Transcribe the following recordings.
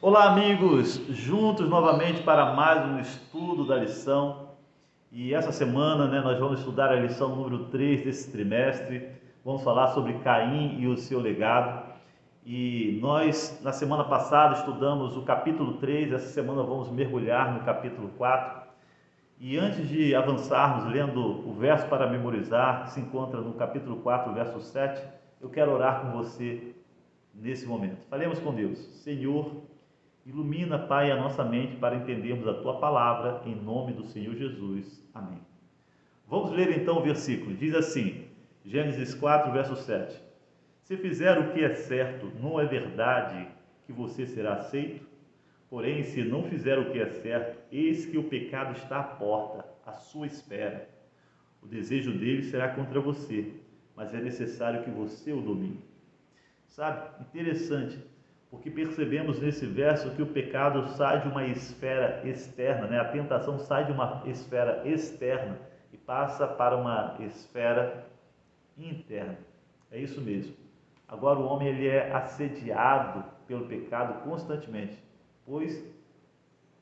Olá, amigos! Juntos novamente para mais um estudo da lição. E essa semana, nós vamos estudar a lição número 3 desse trimestre. Vamos falar sobre Caim e o seu legado. E nós, na semana passada, estudamos o capítulo 3. Essa semana vamos mergulhar no capítulo 4. E antes de avançarmos, lendo o verso para memorizar, que se encontra no capítulo 4, verso 7, eu quero orar com você nesse momento. Falemos com Deus. Senhor, ilumina, Pai, a nossa mente para entendermos a Tua palavra, em nome do Senhor Jesus. Amém. Vamos ler então o versículo. Diz assim, Gênesis 4, verso 7. Se fizer o que é certo, não é verdade que você será aceito? Porém, se não fizer o que é certo, eis que o pecado está à porta, à sua espera. O desejo dele será contra você, mas é necessário que você o domine. Sabe, interessante, porque percebemos nesse verso que o pecado sai de uma esfera externa, a tentação sai de uma esfera externa e passa para uma esfera interna. É isso mesmo. Agora o homem ele é assediado pelo pecado constantemente, pois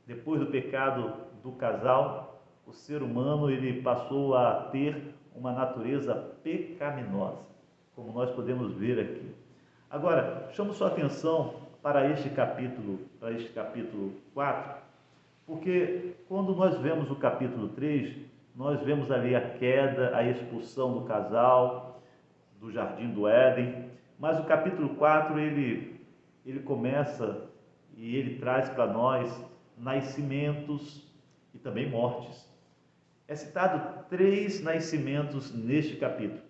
depois do pecado do casal, o ser humano ele passou a ter uma natureza pecaminosa, como nós podemos ver aqui. Agora, chamo sua atenção para este capítulo 4, porque quando nós vemos o capítulo 3, nós vemos ali a queda, a expulsão do casal, do jardim do Éden, mas o capítulo 4, ele começa e ele traz para nós nascimentos e também mortes. É citado 3 nascimentos neste capítulo.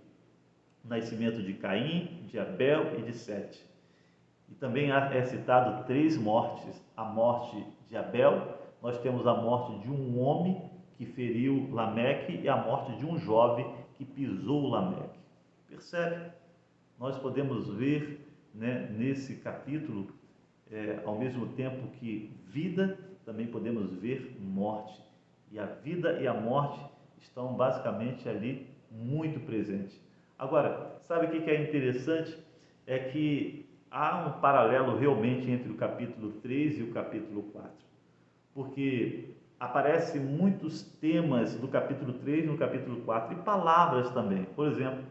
O nascimento de Caim, de Abel e de Sete. E também é citado 3 mortes. A morte de Abel, nós temos a morte de um homem que feriu Lameque e a morte de um jovem que pisou Lameque. Percebe? Nós podemos ver nesse capítulo, ao mesmo tempo que vida, também podemos ver morte. E a vida e a morte estão basicamente ali muito presentes. Agora, sabe o que é interessante? É que há um paralelo realmente entre o capítulo 3 e o capítulo 4, porque aparecem muitos temas do capítulo 3 no capítulo 4 e palavras também. Por exemplo,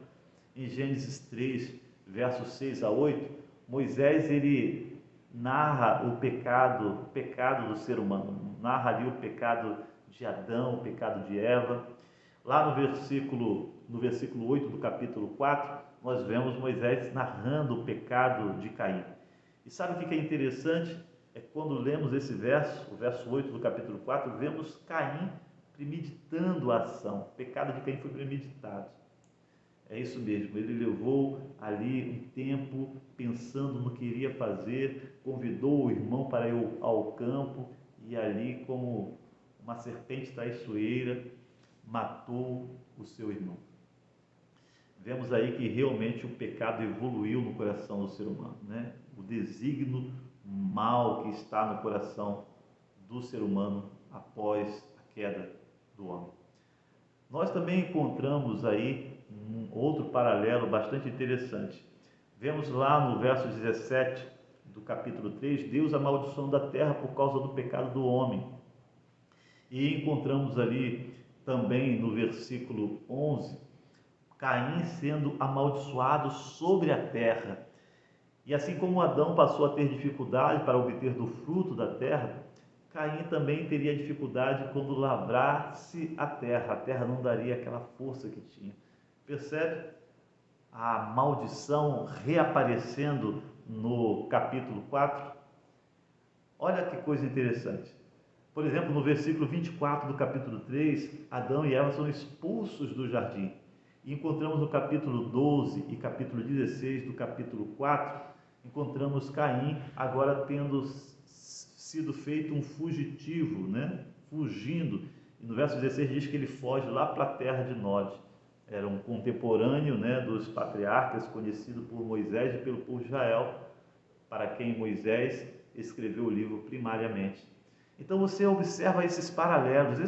em Gênesis 3, versos 6 a 8, Moisés ele narra o pecado do ser humano, narra ali o pecado de Adão, o pecado de Eva. Lá no versículo 8 do capítulo 4, nós vemos Moisés narrando o pecado de Caim. E sabe o que é interessante? É quando lemos esse verso, o verso 8 do capítulo 4, vemos Caim premeditando a ação. O pecado de Caim foi premeditado. É isso mesmo, ele levou ali um tempo pensando no que iria fazer, convidou o irmão para ir ao campo e ali, como uma serpente traiçoeira, matou o seu irmão. Vemos aí que realmente o pecado evoluiu no coração do ser humano, O desígnio mal que está no coração do ser humano após a queda do homem. Nós também encontramos aí um outro paralelo bastante interessante. Vemos lá no verso 17 do capítulo 3, Deus amaldiçoando a terra por causa do pecado do homem. E encontramos ali também no versículo 11, Caim sendo amaldiçoado sobre a terra. E assim como Adão passou a ter dificuldade para obter do fruto da terra, Caim também teria dificuldade quando lavrasse a terra não daria aquela força que tinha. Percebe? A maldição reaparecendo no capítulo 4. Olha que coisa interessante. Por exemplo, no versículo 24 do capítulo 3, Adão e Eva são expulsos do jardim. E encontramos no capítulo 12 e capítulo 16 do capítulo 4, encontramos Caim agora tendo sido feito um fugitivo, fugindo. E no verso 16 diz que ele foge lá para a terra de Nod. Era um contemporâneo dos patriarcas, conhecido por Moisés e pelo povo de Israel, para quem Moisés escreveu o livro primariamente. Então você observa esses paralelos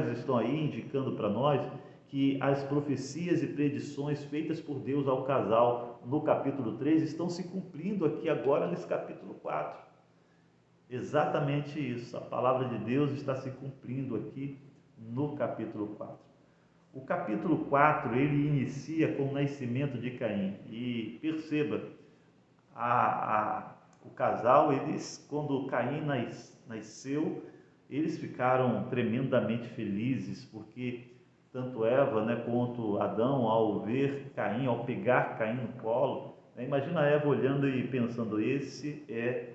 estão aí indicando para nós que as profecias e predições feitas por Deus ao casal no capítulo 3 estão se cumprindo aqui agora nesse capítulo 4. exatamente isso. A palavra de Deus está se cumprindo aqui no capítulo 4. O capítulo 4, ele inicia com o nascimento de Caim. E perceba, o casal, eles, quando Caim nasceu, eles ficaram tremendamente felizes, porque tanto Eva, né, quanto Adão, ao ver Caim, ao pegar Caim no colo, né, imagina Eva olhando e pensando, esse é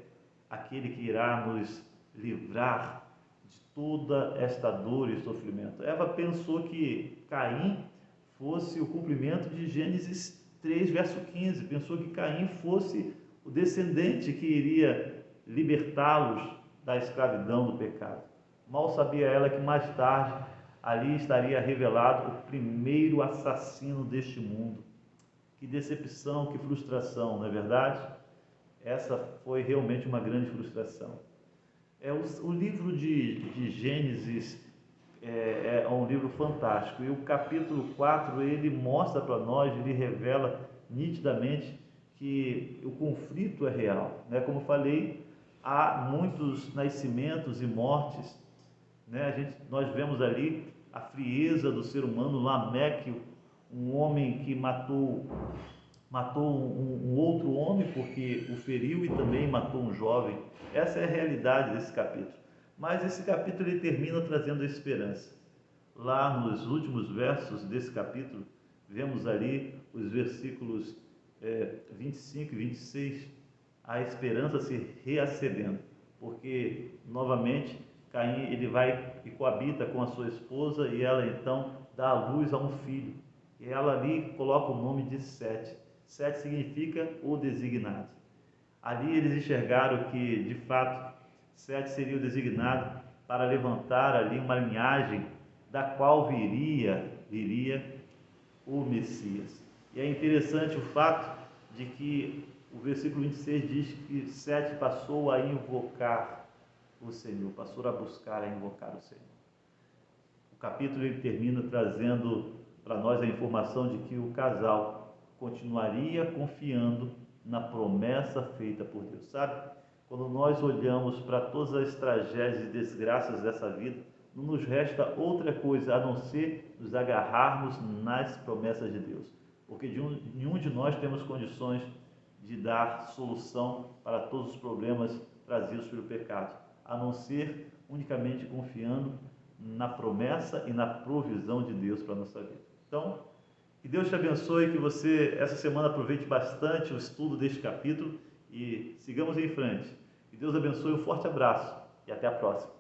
aquele que irá nos livrar de toda esta dor e sofrimento. Eva pensou que Caim fosse o cumprimento de Gênesis 3, verso 15. Pensou que Caim fosse o descendente que iria libertá-los da escravidão do pecado. Mal sabia ela que mais tarde ali estaria revelado o primeiro assassino deste mundo. Que decepção, que frustração, não é verdade? Essa foi realmente uma grande frustração. O livro de Gênesis é um livro fantástico, e o capítulo 4 ele mostra para nós, ele revela nitidamente que o conflito é real, né? Como falei, há muitos nascimentos e mortes, né? Nós vemos ali a frieza do ser humano. Lameque, um homem que matou um outro homem porque o feriu, e também matou um jovem. Essa é a realidade desse capítulo. Mas esse capítulo ele termina trazendo esperança. Lá nos últimos versos desse capítulo, vemos ali os versículos 25 e 26, a esperança se reacendendo, porque novamente Caim ele vai e coabita com a sua esposa, e ela então dá à luz a um filho, e ela ali coloca o nome de Sete. Sete significa o designado. Ali eles enxergaram que, de fato, Sete seria o designado para levantar ali uma linhagem da qual viria o Messias. E é interessante o fato de que o versículo 26 diz que Sete passou a invocar o Senhor, passou a buscar a invocar o Senhor. O capítulo ele termina trazendo para nós a informação de que o casal continuaria confiando na promessa feita por Deus. Sabe? Quando nós olhamos para todas as tragédias e desgraças dessa vida, não nos resta outra coisa a não ser nos agarrarmos nas promessas de Deus, porque nenhum de nós temos condições de dar solução para todos os problemas trazidos pelo pecado, a não ser unicamente confiando na promessa e na provisão de Deus para a nossa vida. Então, que Deus te abençoe, que você essa semana aproveite bastante o estudo deste capítulo e sigamos em frente. Que Deus abençoe, um forte abraço e até a próxima.